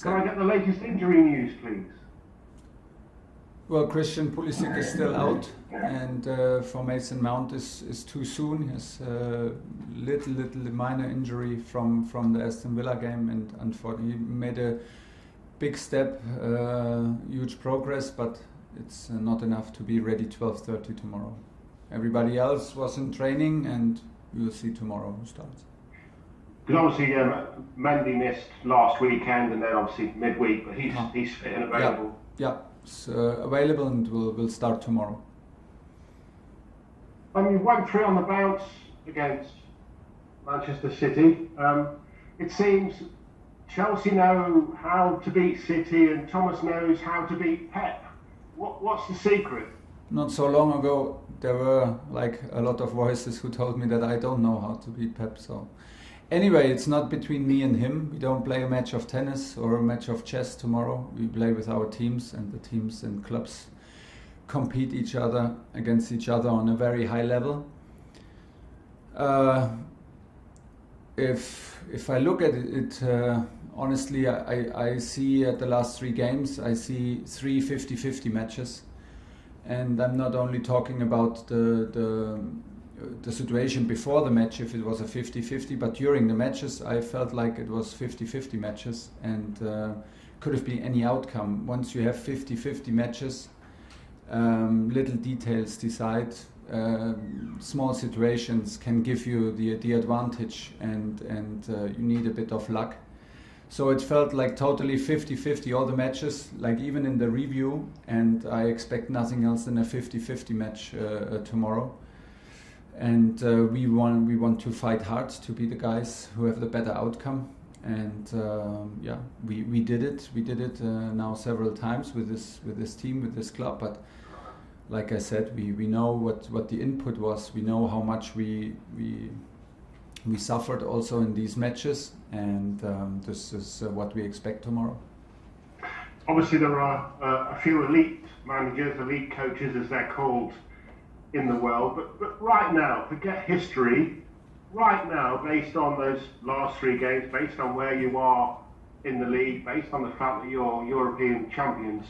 Can I get the latest injury news, please? Well, Christian Pulisic is still out, and for Mason Mount is too soon. He has a little minor injury from the Aston Villa game, and unfortunately he made a big step, huge progress, but it's not enough to be ready 12:30 tomorrow. Everybody else was in training, and we'll see tomorrow who starts. Because obviously Mendy missed last weekend, and then obviously midweek, but he's fit and available. Yeah. It's available and will start tomorrow. You went through on the bounce against Manchester City. It seems Chelsea know how to beat City and Thomas knows how to beat Pep. What's the secret? Not so long ago, there were like a lot of voices who told me that I don't know how to beat Pep. So anyway, it's not between me and him. We don't play a match of tennis or a match of chess tomorrow. We play with our teams, and the teams and clubs compete against each other on a very high level. If I look at it, honestly, I see at the last 3 games, I see 3 50-50 matches. And I'm not only talking about the situation before the match, if it was a 50-50, but during the matches I felt like it was 50-50 matches, and could have been any outcome. Once you have 50-50 matches, little details decide, small situations can give you the advantage, and you need a bit of luck. So it felt like totally 50-50 all the matches, like even in the review, and I expect nothing else than a 50-50 match tomorrow. And we want to fight hard to be the guys who have the better outcome. And we did it. We did it now several times with this team, with this club. But like I said, we know what the input was. We know how much we suffered also in these matches, and this is what we expect tomorrow. Obviously, there are a few elite managers, elite coaches, as they're called, in the world, but right now, forget history, right now, based on those last 3 games, based on where you are in the league, based on the fact that you're European champions,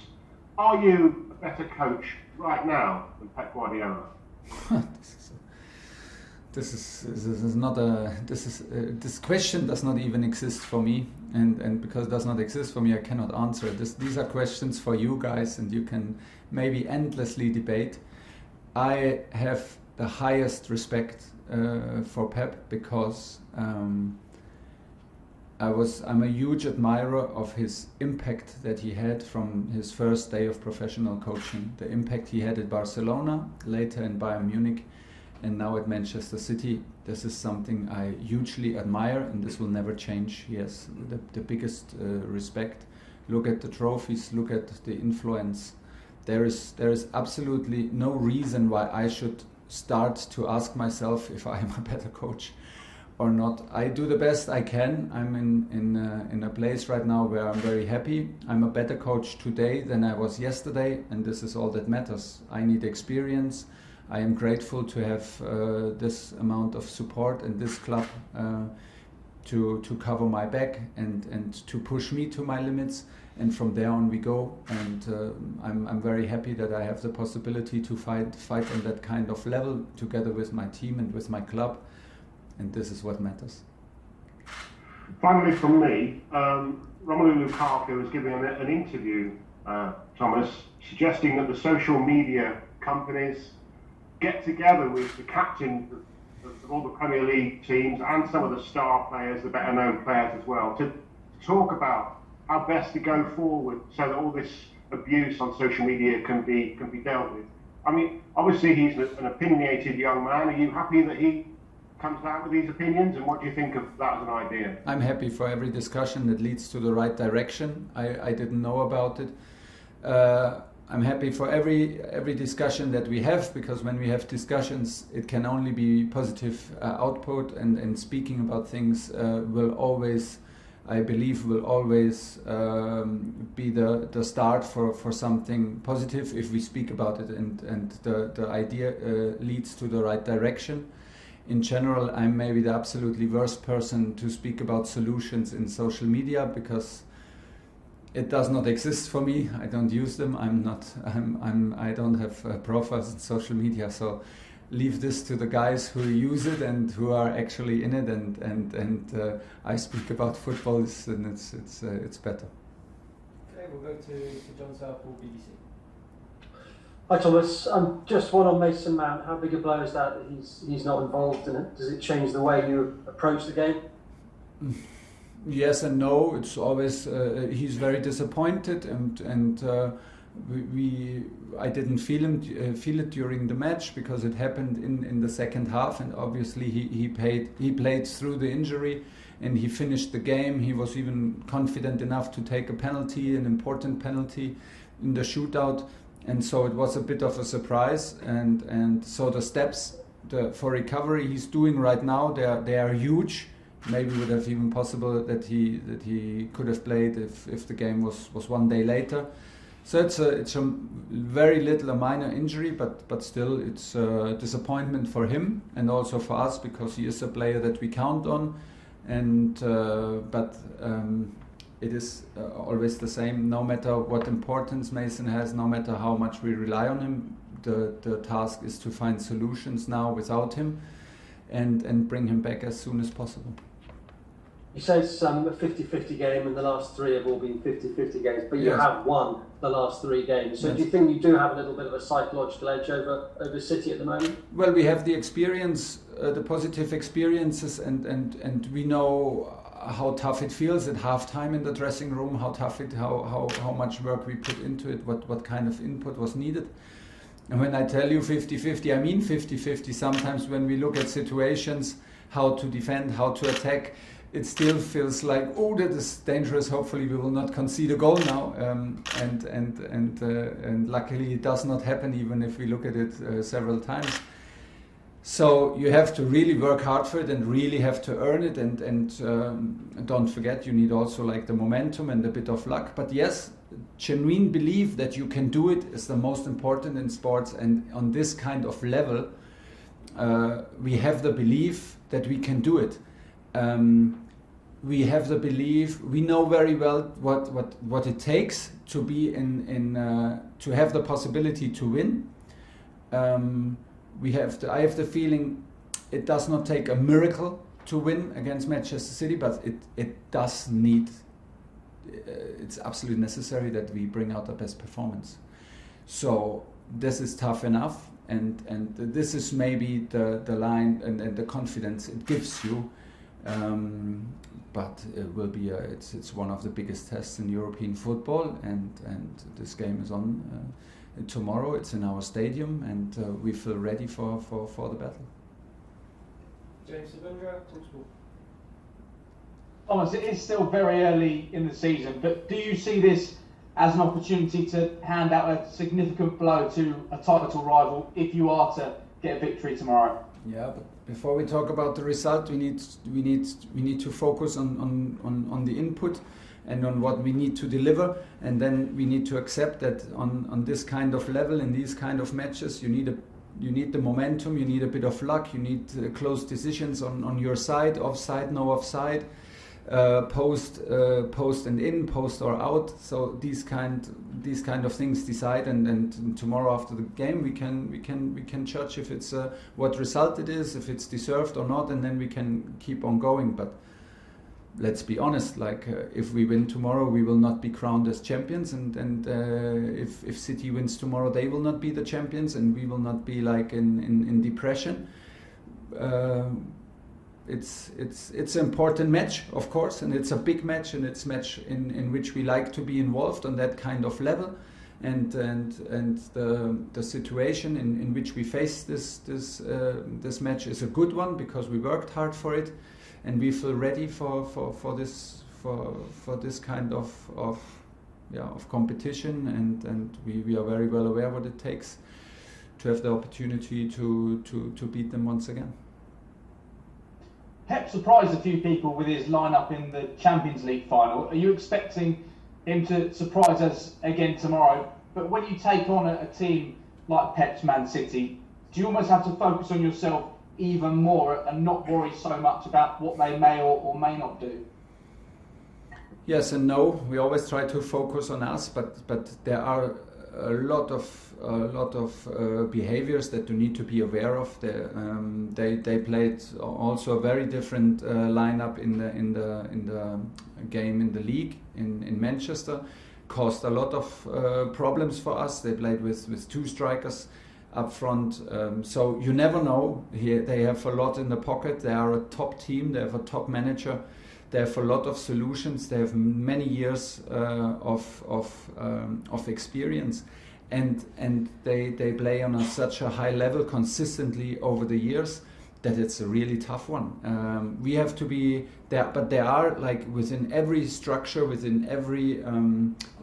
are you a better coach right now than Pep Guardiola? This question does not even exist for me, and because it does not exist for me, I cannot answer it. These are questions for you guys, and you can maybe endlessly debate. I have the highest respect for Pep, because I'm a huge admirer of his impact that he had from his first day of professional coaching. The impact he had at Barcelona, later in Bayern Munich, and now at Manchester City. This is something I hugely admire, and this will never change. He has the biggest respect. Look at the trophies, look at the influence. There is absolutely no reason why I should start to ask myself if I am a better coach or not. I do the best I can. I'm in a place right now where I'm very happy. I'm a better coach today than I was yesterday, and this is all that matters. I need experience. I am grateful to have this amount of support and this club to cover my back and to push me to my limits. And from there on we go, and I'm very happy that I have the possibility to fight on that kind of level together with my team and with my club, and this is what matters. Finally from me, Romelu Lukaku was giving an interview, Thomas, suggesting that the social media companies get together with the captains of all the Premier League teams and some of the star players, the better known players as well, to talk about how best to go forward so that all this abuse on social media can be dealt with. I mean, obviously he's an opinionated young man. Are you happy that he comes out with these opinions, and what do you think of that as an idea? I'm happy for every discussion that leads to the right direction. I didn't know about it. I'm happy for every discussion that we have, because when we have discussions, it can only be positive output, and speaking about things will always, I believe, will always be the start for something positive if we speak about it, and the idea leads to the right direction. In general, I'm maybe the absolutely worst person to speak about solutions in social media, because it does not exist for me. I don't use them. I don't have profiles on social media. So leave this to the guys who use it and who are actually in it. And I speak about football, and it's better. Okay, we'll go to John Southall, BBC. Hi Thomas, just one on Mason Mount. How big a blow is that he's not involved in it? Does it change the way you approach the game? Yes and no. It's always he's very disappointed, and I didn't feel it during the match because it happened in the second half, and obviously he played through the injury and he finished the game. He was even confident enough to take a penalty, an important penalty in the shootout, and so it was a bit of a surprise. And so the steps for recovery he's doing right now, they are huge. Maybe would have even possible that he could have played if the game was one day later. So it's a very little, a minor injury, but still it's a disappointment for him and also for us because he is a player that we count on. And but it is always the same. No matter what importance Mason has, no matter how much we rely on him, the task is to find solutions now without him, and bring him back as soon as possible. You say it's a 50-50 game and the last three have all been 50-50 games, but you Yes. have won the last three games. So Yes. do you think you do have a little bit of a psychological edge over City at the moment? Well, we have the experience, the positive experiences, and we know how tough it feels at halftime in the dressing room, how much work we put into it, what kind of input was needed. And when I tell you 50-50, I mean 50-50. Sometimes when we look at situations, how to defend, how to attack, it still feels like, oh, that is dangerous. Hopefully, we will not concede a goal now. And luckily, it does not happen, even if we look at it several times. So you have to really work hard for it and really have to earn it. And don't forget, you need also like the momentum and a bit of luck. But yes, genuine belief that you can do it is the most important in sports. And on this kind of level, we have the belief that we can do it. We have the belief. We know very well what it takes to be to have the possibility to win. I have the feeling it does not take a miracle to win against Manchester City, but it does need. It's absolutely necessary that we bring out the best performance. So this is tough enough, and this is maybe the line and the confidence it gives you. But it will be it's one of the biggest tests in European football, and this game is on tomorrow. It's in our stadium, and we feel ready for the battle. James Savundra, TalkSport. Thomas, it is still very early in the season, but do you see this as an opportunity to hand out a significant blow to a title rival if you are to get a victory tomorrow? Yeah, but before we talk about the result, we need to focus on the input and on what we need to deliver, and then we need to accept that on this kind of level, in these kind of matches, you need the momentum, you need a bit of luck, you need close decisions on your side, offside, no offside, post and in, post or out. So these kind of things decide, and tomorrow after the game we can judge if it's what result it is, if it's deserved or not, and then we can keep on going. But let's be honest, like if we win tomorrow, we will not be crowned as champions, and if City wins tomorrow, they will not be the champions, and we will not be like in depression. It's an important match, of course, and it's a big match, and it's a match in which we like to be involved on that kind of level, and the situation in which we face this match is a good one because we worked hard for it, and we feel ready for this kind of competition, and we are very well aware what it takes to have the opportunity to beat them once again. Pep surprised a few people with his lineup in the Champions League final. Are you expecting him to surprise us again tomorrow? But when you take on a team like Pep's Man City, do you almost have to focus on yourself even more and not worry so much about what they may or may not do? Yes and no. We always try to focus on us, but there are a lot of behaviors that you need to be aware of. They played also a very different lineup in the game in the league in Manchester. Caused a lot of problems for us. They played with two strikers up front, so you never know. Here they have a lot in the pocket. They are a top team. They have a top manager. They have a lot of solutions. They have many years of experience, and they play on such a high level consistently over the years that it's a really tough one. We have to be there, but there are, like, within every structure, within every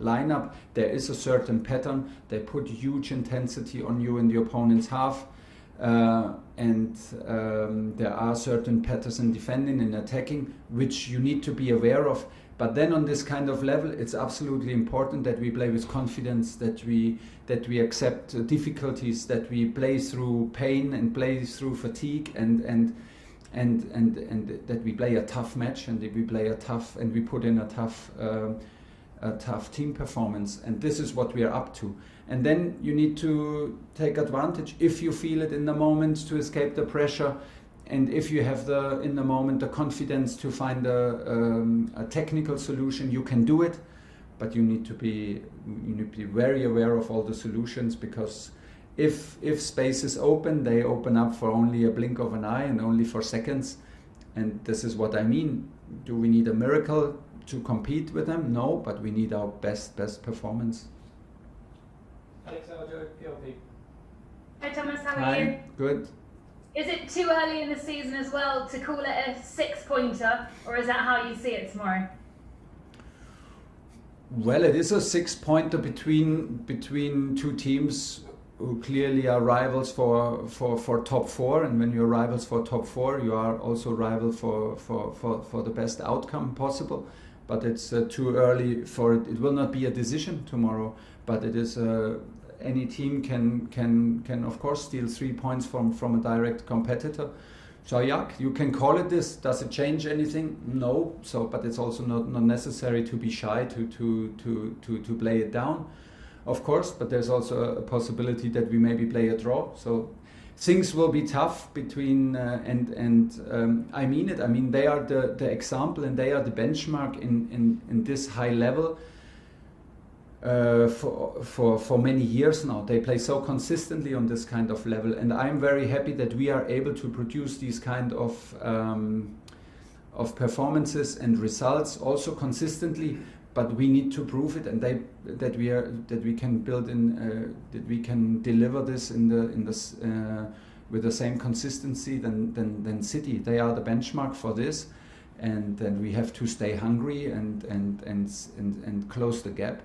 lineup, there is a certain pattern. They put huge intensity on you in the opponent's half, and there are certain patterns in defending and attacking which you need to be aware of. But then on this kind of level, it's absolutely important that we play with confidence, that we accept difficulties, that we play through pain and play through fatigue, and that we play a tough match, and that we play a tough, and we put in a tough team performance. And this is what we are up to. And then you need to take advantage, if you feel it in the moment, to escape the pressure. And if you have in the moment the confidence to find a technical solution, you can do it. But you need to be very aware of all the solutions, because if space is open, they open up for only a blink of an eye and only for seconds. And this is what I mean. Do we need a miracle to compete with them? No, but we need our best performance. Alex Aljo, PLP. Hi Thomas, how are you? Good. Is it too early in the season as well to call it a 6-pointer, or is that how you see it tomorrow? Well, it is a 6-pointer between two teams who clearly are rivals for top 4, and when you're rivals for top 4, you are also rival for the best outcome possible. But it's too early for it. It will not be a decision tomorrow, but it is any team can of course steal 3 points from a direct competitor. So yeah, you can call it this. Does it change anything? No. So, but it's also not necessary to be shy to play it down, of course. But there's also a possibility that we maybe play a draw. So things will be tough between I mean it. I mean, they are the example, and they are the benchmark in this high level. For many years now. They play so consistently on this kind of level, and I'm very happy that we are able to produce these kind of performances and results also consistently. But we need to prove it, and that we can build in that we can deliver this with the same consistency than City. They are the benchmark for this, and then we have to stay hungry and close the gap.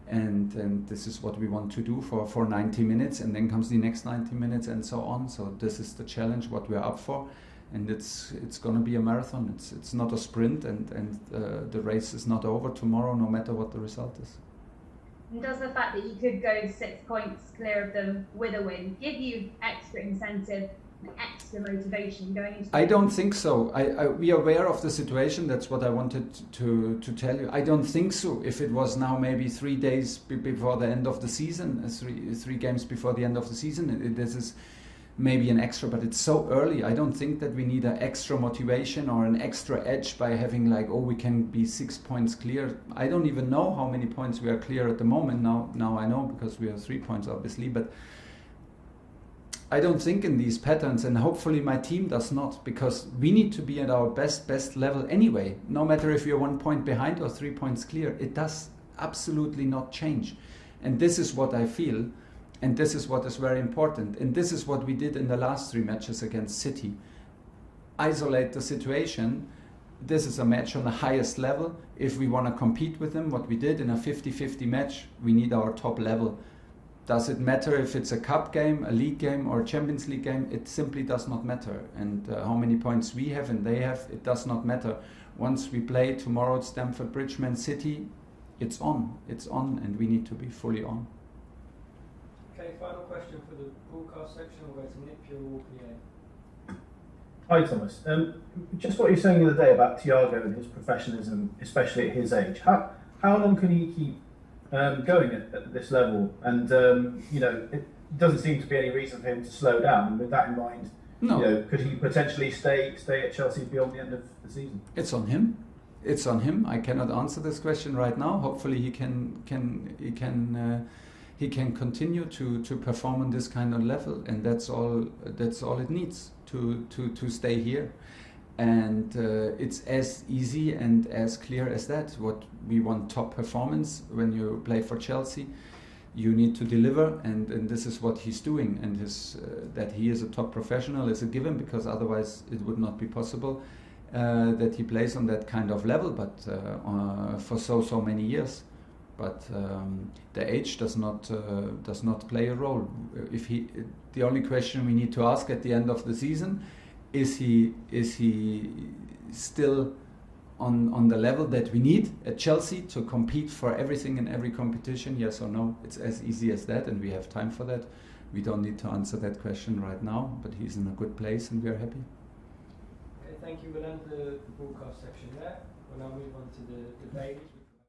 And this is what we want to do for 90 minutes, and then comes the next 90 minutes and so on. So this is the challenge what we're up for, and it's going to be a marathon. It's not a sprint, and the race is not over tomorrow, no matter what the result is. And does the fact that you could go 6 points clear of them with a win give you extra incentive, extra motivation going into? I don't think so. We are aware of the situation. That's what I wanted to tell you. I don't think so. If it was now maybe 3 days before the end of the season, three games before the end of the season, this is maybe an extra, but it's so early. I don't think that we need an extra motivation or an extra edge by having we can be 6 points clear. I don't even know how many points we are clear at the moment. Now I know, because we have 3 points obviously, but I don't think in these patterns, and hopefully my team does not, because we need to be at our best level anyway. No matter if you're 1 point behind or 3 points clear, it does absolutely not change. And this is what I feel, and this is what is very important. And this is what we did in the last 3 matches against City. Isolate the situation. This is a match on the highest level. If we want to compete with them, what we did in a 50-50 match, we need our top level. Does it matter if it's a cup game, a league game, or a Champions League game? It simply does not matter. And how many points we have and they have, it does not matter. Once we play tomorrow at Stamford Bridge, Man City, it's on, and we need to be fully on. Okay, final question for the broadcast section. We'll go to Nick Pure, PA. Hi Thomas. Just what you were saying the other day about Thiago and his professionalism, especially at his age. How long can he keep going at this level? And it doesn't seem to be any reason for him to slow down. And with that in mind, No. Could he potentially stay at Chelsea beyond the end of the season? It's on him. It's on him. I cannot answer this question right now. Hopefully he can continue to perform on this kind of level, and that's all it needs to stay here. And it's as easy and as clear as that. What we want: top performance. When you play for Chelsea, you need to deliver, and this is what he's doing. And that he is a top professional is a given, because otherwise it would not be possible that he plays on that kind of level, but for so many years. But the age does not play a role. The only question we need to ask at the end of the season: is he still on the level that we need at Chelsea to compete for everything in every competition? Yes or no? It's as easy as that, and we have time for that. We don't need to answer that question right now, but he's in a good place and we are happy. Okay, thank you. We'll end the broadcast section there. We'll now move on to the debate.